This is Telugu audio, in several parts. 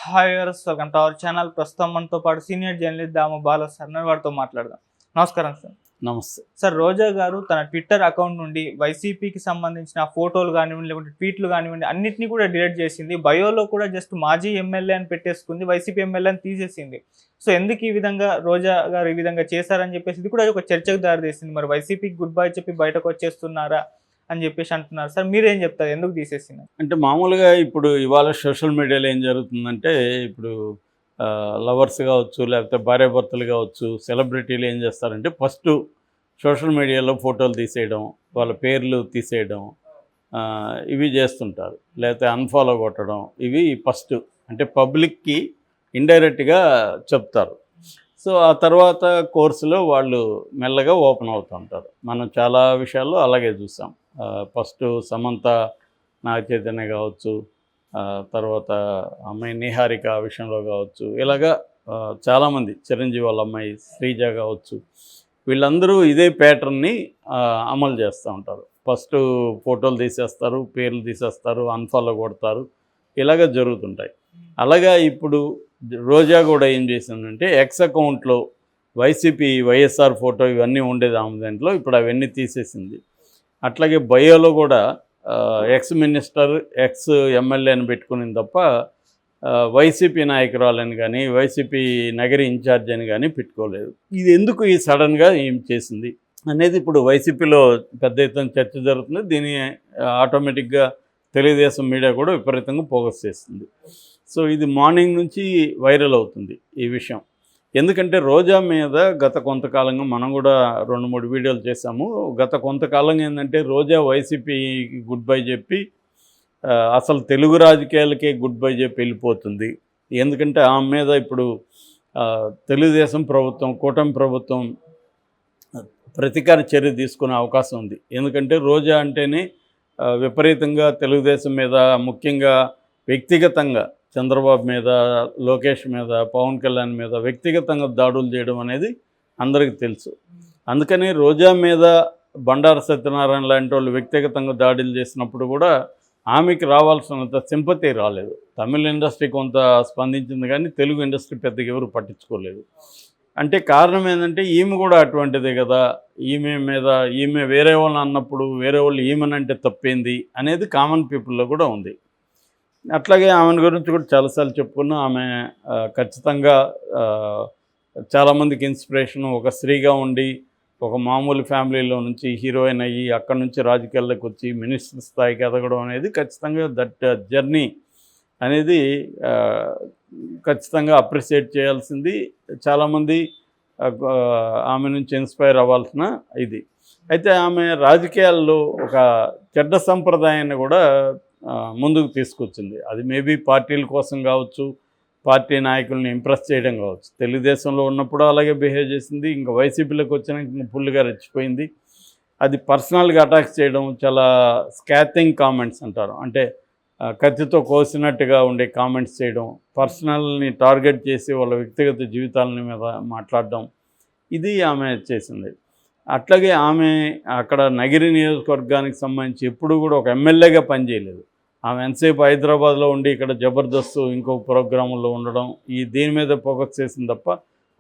Hi viewers, welcome to our channel. ప్రస్తుతం మనతో పాటు సీనియర్ జర్నలిస్ట్ దాము బాల సార్ వారితో మాట్లాడదాం. నమస్కారం సార్. నమస్తే సార్, రోజా గారు తన ట్విట్టర్ అకౌంట్ నుండి వైసీపీకి సంబంధించిన ఫోటోలు కానివ్వండి, లేకుంటే ట్వీట్లు కానివ్వండి, అన్నింటినీ కూడా డిలీట్ చేసింది. బయోలో కూడా జస్ట్ మాజీ ఎమ్మెల్యే అని పెట్టేసుకుంది, వైసీపీ ఎమ్మెల్యే అని తీసేసింది. సో ఎందుకు ఈ విధంగా రోజా గారు ఈ విధంగా చేశారని చెప్పేసి ఇది కూడా ఒక చర్చకు దారితీసింది. మరి వైసీపీకి గుడ్ బై చెప్పి బయటకు వచ్చేస్తున్నారా అని చెప్పేసి అంటున్నారు. సార్ మీరేం చెప్తారు, ఎందుకు తీసేసింది? అంటే మామూలుగా ఇప్పుడు ఇవాళ సోషల్ మీడియాలో ఏం జరుగుతుందంటే, ఇప్పుడు లవర్స్ కావచ్చు, లేకపోతే భార్యాభర్తలు కావచ్చు, సెలబ్రిటీలు ఏం చేస్తారంటే ఫస్ట్ సోషల్ మీడియాలో ఫోటోలు తీసేయడం, వాళ్ళ పేర్లు తీసేయడం, ఇవి చేస్తుంటారు. లేకపోతే అన్ఫాలో కొట్టడం, ఇవి ఫస్ట్ అంటే పబ్లిక్కి ఇండైరెక్ట్గా చెప్తారు. సో ఆ తర్వాత కోర్సులో వాళ్ళు మెల్లగా ఓపెన్ అవుతుంటారు. మనం చాలా విషయాల్లో అలాగే చూసాం. ఫస్ట్ సమంత నాగ చైతన్య కావచ్చు, తర్వాత అమ్మాయి నిహారిక విషయంలో కావచ్చు, ఇలాగా చాలామంది, చిరంజీవి వాళ్ళ అమ్మాయి శ్రీజ కావచ్చు, వీళ్ళందరూ ఇదే ప్యాటర్న్ని అమలు చేస్తూ ఉంటారు. ఫస్ట్ ఫోటోలు తీసేస్తారు, పేర్లు తీసేస్తారు, అన్ఫాలో కొడతారు, ఇలాగ జరుగుతుంటాయి. అలాగా ఇప్పుడు రోజా కూడా ఏం చేసిందంటే, ఎక్స్ అకౌంట్లో వైసీపీ వైఎస్ఆర్ ఫోటో ఇవన్నీ ఉండేది ఆమె దాంట్లో, ఇప్పుడు అవన్నీ తీసేసింది. అట్లాగే బయోలో కూడా ఎక్స్ మినిస్టర్, ఎక్స్ ఎమ్మెల్యే అని పెట్టుకునింది తప్ప వైసీపీ నాయకురాలని కానీ, వైసీపీ నగరి ఇన్ఛార్జ్ అని కానీ పెట్టుకోలేదు. ఇది ఎందుకు ఈ సడన్గా ఏం చేసింది అనేది ఇప్పుడు వైసీపీలో పెద్ద ఎత్తున చర్చ జరుగుతుంది. దీన్ని ఆటోమేటిక్గా తెలుగుదేశం మీడియా కూడా విపరీతంగా ఫోకస్ చేస్తుంది. సో ఇది మార్నింగ్ నుంచి వైరల్ అవుతుంది ఈ విషయం. ఎందుకంటే రోజా మీద గత కొంతకాలంగా మనం కూడా 2-3 వీడియోలు చేశాము. గత కొంతకాలంగా ఏంటంటే, రోజా వైసీపీకి గుడ్ బై చెప్పి అసలు తెలుగు రాజకీయాలకే గుడ్ బై చెప్పి వెళ్ళిపోతుంది. ఎందుకంటే ఆమె మీద ఇప్పుడు తెలుగుదేశం ప్రభుత్వం, కూటమి ప్రభుత్వం ప్రతీకార చర్య తీసుకునే అవకాశం ఉంది. ఎందుకంటే రోజా అంటేనే విపరీతంగా తెలుగుదేశం మీద, ముఖ్యంగా వ్యక్తిగతంగా చంద్రబాబు మీద, లోకేష్ మీద, పవన్ కళ్యాణ్ మీద వ్యక్తిగతంగా దాడులు చేయడం అనేది అందరికీ తెలుసు. అందుకని రోజా మీద బండారు సత్యనారాయణ లాంటి వాళ్ళు వ్యక్తిగతంగా దాడులు చేసినప్పుడు కూడా ఆమెకి రావాల్సినంత సింపతి రాలేదు. తమిళ ఇండస్ట్రీ కొంత స్పందించింది కానీ తెలుగు ఇండస్ట్రీ పెద్దగా ఎవరు పట్టించుకోలేదు. అంటే కారణం ఏంటంటే, ఈమె కూడా అటువంటిదే కదా, ఈమె వేరే వాళ్ళని అన్నప్పుడు వేరే వాళ్ళు ఈమెనంటే తప్పేంది అనేది కామన్ పీపుల్లో కూడా ఉంది. అట్లాగే ఆమెను గురించి కూడా చాలాసార్లు చెప్పుకున్నాం. ఆమె ఖచ్చితంగా చాలామందికి ఇన్స్పిరేషను. ఒక స్త్రీగా ఉండి ఒక మామూలు ఫ్యామిలీలో నుంచి హీరోయిన్ అయ్యి అక్కడి నుంచి రాజకీయాల్లోకి వచ్చి మినిస్టర్ స్థాయికి ఎదగడం అనేది ఖచ్చితంగా దట్ జర్నీ అనేది ఖచ్చితంగా అప్రిషియేట్ చేయాల్సింది. చాలామంది ఆమె నుంచి ఇన్స్పైర్ అవ్వాల్సిన ఇది. అయితే ఆమె రాజకీయాల్లో ఒక చెడ్డ సంప్రదాయాన్ని కూడా ముందుకు తీసుకొచ్చింది. అది మేబీ పార్టీల కోసం కావచ్చు, పార్టీ నాయకుల్ని ఇంప్రెస్ చేయడం కావచ్చు. తెలుగుదేశంలో ఉన్నప్పుడు అలాగే బిహేవ్ చేసింది, ఇంకా వైసీపీలోకి వచ్చినాక ఫుల్గా రెచ్చిపోయింది. అది పర్సనల్గా అటాక్ చేయడం, చాలా స్కాతింగ్ కామెంట్స్ అంటారు, అంటే కత్తితో కోసినట్టుగా ఉండే కామెంట్స్ చేయడం, పర్సనల్ని టార్గెట్ చేసి వాళ్ళ వ్యక్తిగత జీవితాల మీద మాట్లాడడం, ఇది ఆమె చేసింది. అట్లాగే ఆమె అక్కడ నగిరి నియోజకవర్గానికి సంబంధించి ఎప్పుడు కూడా ఒక ఎమ్మెల్యేగా పనిచేయలేదు. ఆమె ఎంతసేపు హైదరాబాద్లో ఉండి ఇక్కడ జబర్దస్త్ ఇంకొక ప్రోగ్రాముల్లో ఉండడం, దీని మీద ఫోకస్ చేసింది తప్ప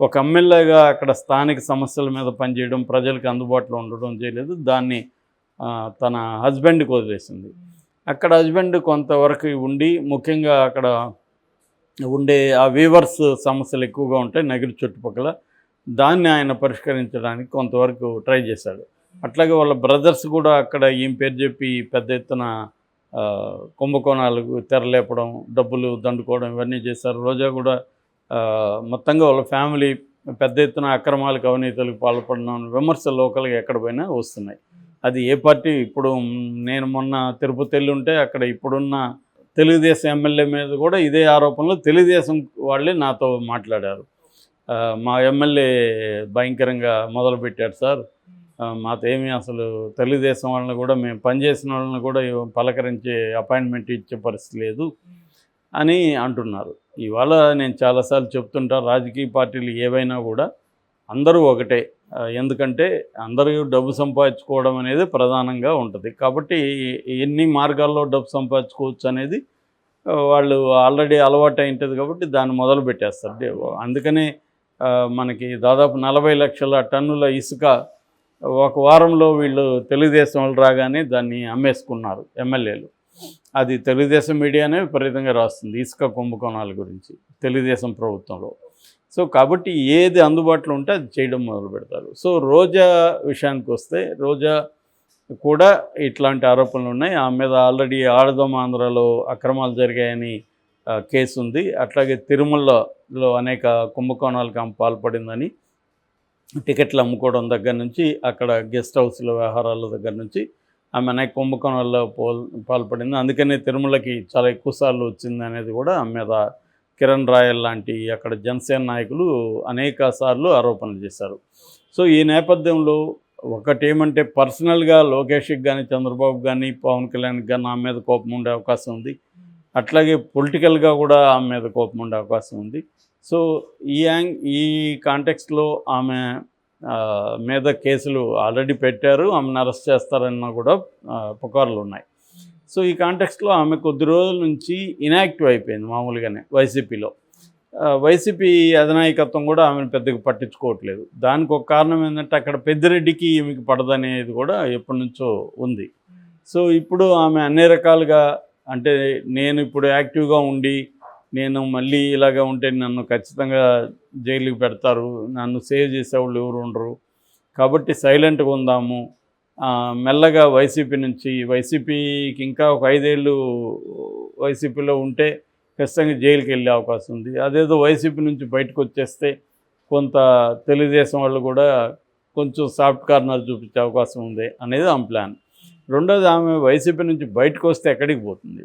ఒక ఎమ్మెల్యేగా అక్కడ స్థానిక సమస్యల మీద పనిచేయడం, ప్రజలకు అందుబాటులో ఉండడం చేయలేదు. దాన్ని తన హస్బెండ్కి వదిలేసింది. అక్కడ హస్బెండ్ కొంతవరకు ఉండి, ముఖ్యంగా అక్కడ ఉండే ఆ వీవర్స్ సమస్యలు ఎక్కువగా ఉంటాయి నగిరి చుట్టుపక్కల, దాన్ని ఆయన పరిష్కరించడానికి కొంతవరకు ట్రై చేశాడు. అట్లాగే వాళ్ళ బ్రదర్స్ కూడా అక్కడ ఈమె పేరు చెప్పి పెద్ద ఎత్తున కుంభకోణాలకు తెరలేపడం, డబ్బులు దండుకోవడం, ఇవన్నీ చేశారు. రోజా కూడా మొత్తంగా వాళ్ళ ఫ్యామిలీ పెద్ద ఎత్తున అక్రమాలకు, అవినీతులకు పాల్పడడం విమర్శలు లోకల్గా ఎక్కడ పోయినా వస్తున్నాయి. అది ఏ పార్టీ, ఇప్పుడు నేను మొన్న తిరుపతి వెళ్ళి ఉంటే అక్కడ ఇప్పుడున్న తెలుగుదేశం ఎమ్మెల్యే మీద కూడా ఇదే ఆరోపణలు తెలుగుదేశం వాళ్ళే నాతో మాట్లాడారు. మా ఎమ్మెల్యే భయంకరంగా మొదలుపెట్టాడు సార్, మాతో ఏమీ అసలు తెలుగుదేశం వాళ్ళని కూడా, మేము పనిచేసిన వాళ్ళని కూడా పలకరించే అపాయింట్మెంట్ ఇచ్చే పరిస్థితి లేదు అని అంటున్నారు. ఇవాళ నేను చాలాసార్లు చెప్తుంటా, రాజకీయ పార్టీలు ఏవైనా కూడా అందరూ ఒకటే. ఎందుకంటే అందరూ డబ్బు సంపాదించుకోవడం అనేది ప్రధానంగా ఉంటుంది. కాబట్టి ఎన్ని మార్గాల్లో డబ్బు సంపాదించుకోవచ్చు అనేది వాళ్ళు ఆల్రెడీ అలవాటు అయింటుంది కాబట్టి దాన్ని మొదలు పెట్టేస్తారు. అందుకనే మనకి దాదాపు 40 లక్షల టన్నుల ఇసుక ఒక వారంలో వీళ్ళు తెలుగుదేశం వాళ్ళు రాగానే దాన్ని అమ్మేసుకున్నారు ఎమ్మెల్యేలు. అది తెలుగుదేశం మీడియానే విపరీతంగా రాస్తుంది ఇసుక కుంభకోణాల గురించి తెలుగుదేశం ప్రభుత్వంలో. సో కాబట్టి ఏది అందుబాటులో ఉంటే అది చేయడం మొదలు పెడతారు. సో రోజా విషయానికి వస్తే రోజా కూడా ఇట్లాంటి ఆరోపణలు ఉన్నాయి. ఆమె మీద ఆల్రెడీ ఆడదం ఆంధ్రాలో అక్రమాలు జరిగాయని కేసు ఉంది. అట్లాగే తిరుమలలో అనేక కుంభకోణాలకు ఆమె పాల్పడిందని, టికెట్లు అమ్ముకోవడం దగ్గర నుంచి అక్కడ గెస్ట్ హౌస్ల వ్యవహారాల దగ్గర నుంచి ఆమె అనేక కుంభకోణాల్లో పాల్పడింది. అందుకనే తిరుమలకి చాలా ఎక్కువసార్లు వచ్చింది అనేది కూడా ఆమె మీద కిరణ్ రాయల్ లాంటి అక్కడ జనసేన నాయకులు అనేక సార్లు ఆరోపణలు చేశారు. సో ఈ నేపథ్యంలో ఒకటేమంటే పర్సనల్గా లోకేష్కి కానీ, చంద్రబాబు కానీ, పవన్ కళ్యాణ్కి కానీ ఆమె మీద కోపం ఉండే అవకాశం ఉంది. అట్లాగే పొలిటికల్గా కూడా ఆమె మీద కోపం ఉండే అవకాశం ఉంది. సో ఈ కాంటెక్స్ట్లో ఆమె మీద కేసులు ఆల్రెడీ పెట్టారు. ఆమెను అరెస్ట్ చేస్తారన్న కూడా పుకార్లు ఉన్నాయి. సో ఈ కాంటెక్స్ట్లో ఆమె కొద్ది రోజుల నుంచి ఇన్యాక్టివ్ అయిపోయింది మామూలుగానే వైసీపీలో. వైసీపీ అధినాయకత్వం కూడా ఆమెను పెద్దగా పట్టించుకోవట్లేదు. దానికి ఒక కారణం ఏంటంటే అక్కడ పెద్దిరెడ్డికి ఈమెకి పడదనేది కూడా ఎప్పటి నుంచో ఉంది. సో ఇప్పుడు ఆమె అన్ని రకాలుగా అంటే నేను ఇప్పుడు యాక్టివ్గా ఉండి నేను మళ్ళీ ఇలాగా ఉంటే నన్ను ఖచ్చితంగా జైలుకి పెడతారు, నన్ను సేవ్ చేసేవాళ్ళు ఎవరు ఉండరు, కాబట్టి సైలెంట్గా ఉందాము, మెల్లగా వైసీపీకి ఇంకా ఒక 5 ఏళ్ళు వైసీపీలో ఉంటే ఖచ్చితంగా జైలుకి వెళ్ళే అవకాశం ఉంది. అదేదో వైసీపీ నుంచి బయటకు వచ్చేస్తే కొంత తెలుగుదేశం వాళ్ళు కూడా కొంచెం సాఫ్ట్ కార్నర్ చూపించే అవకాశం ఉంది అనేది ఆమె ప్లాన్. రెండోది ఆమె వైసీపీ నుంచి బయటకు వస్తే ఎక్కడికి పోతుంది?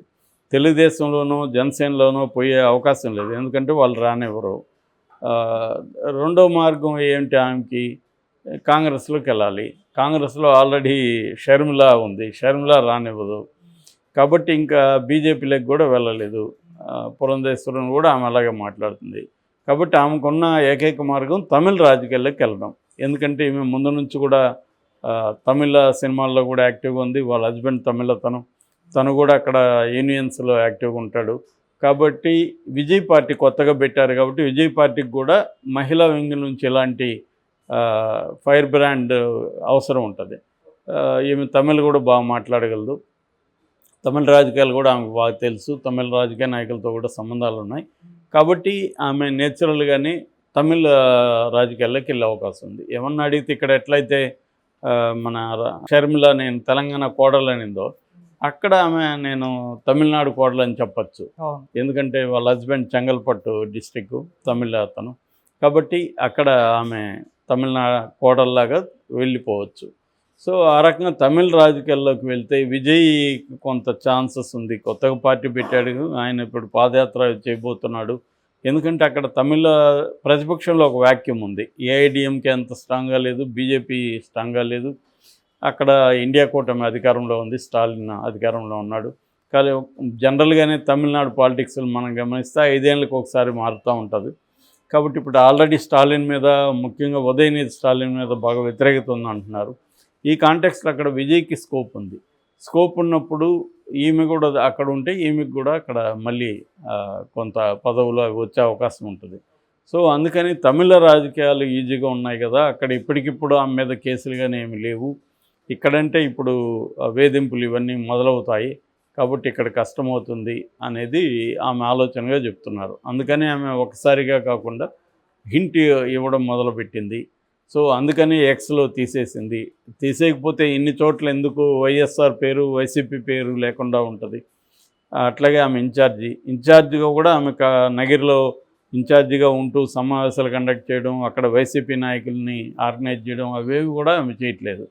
తెలుగుదేశంలోనో జనసేనలోనో పోయే అవకాశం లేదు, ఎందుకంటే వాళ్ళు రానివ్వరు. రెండో మార్గం ఏంటి ఆమెకి? కాంగ్రెస్లోకి వెళ్ళాలి. కాంగ్రెస్లో ఆల్రెడీ షర్మిల ఉంది, షర్మిల రానివ్వదు. కాబట్టి ఇంకా బీజేపీలోకి కూడా వెళ్ళలేదు. పురంధేశ్వరం కూడా ఆమె అలాగే మాట్లాడుతుంది. కాబట్టి ఆమెకున్న ఏకైక మార్గం తమిళ రాజకీయాల్లోకి వెళ్ళడం. ఎందుకంటే ఈమె ముందు నుంచి కూడా తమిళ సినిమాల్లో కూడా యాక్టివ్గా ఉంది. వాళ్ళ హస్బెండ్ తమిళ, తను కూడా అక్కడ యూనియన్స్లో యాక్టివ్గా ఉంటాడు. కాబట్టి విజయ్ పార్టీ కొత్తగా పెట్టారు కాబట్టి విజయ్ పార్టీకి కూడా మహిళా వింగ్ నుంచి ఇలాంటి ఫైర్ బ్రాండ్ అవసరం ఉంటుంది. ఈమె తమిళ్ కూడా బాగా మాట్లాడగలదు. తమిళ రాజకీయాలు కూడా ఆమెకు బాగా తెలుసు. తమిళ రాజకీయ నాయకులతో కూడా సంబంధాలు ఉన్నాయి. కాబట్టి ఆమె నేచురల్గానే తమిళ రాజకీయాల్లోకి వెళ్ళే అవకాశం ఉంది. ఏమన్నా అడిగితే ఇక్కడ ఎట్లయితే మన షర్మిల నేను తెలంగాణ కోడలనిందో అక్కడ ఆమె నేను తమిళనాడు కోడలని చెప్పచ్చు. ఎందుకంటే వాళ్ళ హస్బెండ్ చెంగల్పట్టు డిస్టిక్ తమిళ అతను. కాబట్టి అక్కడ ఆమె తమిళనాడు కోడల్లాగా వెళ్ళిపోవచ్చు. సో ఆ రకంగా తమిళ రాజకీయాల్లోకి వెళ్తే విజయ్ కొంత ఛాన్సెస్ ఉంది. కొత్తగా పార్టీ పెట్టాడు ఆయన, ఇప్పుడు పాదయాత్ర చేయబోతున్నాడు. ఎందుకంటే అక్కడ తమిళ ప్రతిపక్షంలో ఒక వాక్యూమ్ ఉంది. ఏఐడిఎంకే అంత స్ట్రాంగ్గా లేదు, బీజేపీ స్ట్రాంగ్గా లేదు. అక్కడ ఇండియా కూటమి అధికారంలో ఉంది, స్టాలిన్ అధికారంలో ఉన్నాడు. కానీ జనరల్గానే తమిళనాడు పాలిటిక్స్లో మనం గమనిస్తే 5 ఏళ్ళకి ఒకసారి మారుతూ ఉంటుంది. కాబట్టి ఇప్పుడు ఆల్రెడీ స్టాలిన్ మీద, ముఖ్యంగా ఉదయనిధి స్టాలిన్ మీద బాగా వ్యతిరేకత ఉంది అంటున్నారు. ఈ కాంటెక్స్లో అక్కడ విజయ్కి స్కోప్ ఉంది. స్కోప్ ఉన్నప్పుడు ఈమె కూడా అక్కడ ఉంటే ఈమెకు కూడా అక్కడ మళ్ళీ కొంత పదవులు వచ్చే అవకాశం ఉంటుంది. సో అందుకని తమిళ రాజకీయాలు ఈజీగా ఉన్నాయి కదా, అక్కడ ఇప్పటికిప్పుడు ఆమె మీద కేసులు కానీ ఏమి లేవు. ఇక్కడంటే ఇప్పుడు వేధింపులు ఇవన్నీ మొదలవుతాయి కాబట్టి ఇక్కడ కష్టమవుతుంది అనేది ఆమె ఆలోచనగా చెప్తున్నారు. అందుకని ఆమె ఒకసారిగా కాకుండా హింట్ ఇవ్వడం మొదలుపెట్టింది. సో అందుకని ఎక్స్లో తీసేసింది. తీసేయకపోతే ఇన్ని చోట్ల ఎందుకు వైఎస్ఆర్ పేరు, వైసీపీ పేరు లేకుండా ఉంటుంది. అట్లాగే ఆమె ఇన్ఛార్జిగా కూడా ఆమె నగిరిలో ఇన్ఛార్జిగా ఉంటూ సమావేశాలు కండక్ట్ చేయడం, అక్కడ వైసీపీ నాయకుల్ని ఆర్గనైజ్ చేయడం అవేవి కూడా ఆమె చేయట్లేదు.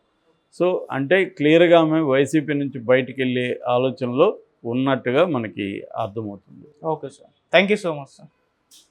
సో అంటే క్లియర్గా ఆమె వైసీపీ నుంచి బయటికి వెళ్ళే ఆలోచనలో ఉన్నట్టుగా మనకి అర్థమవుతుంది. Okay sir, thank you so much sir.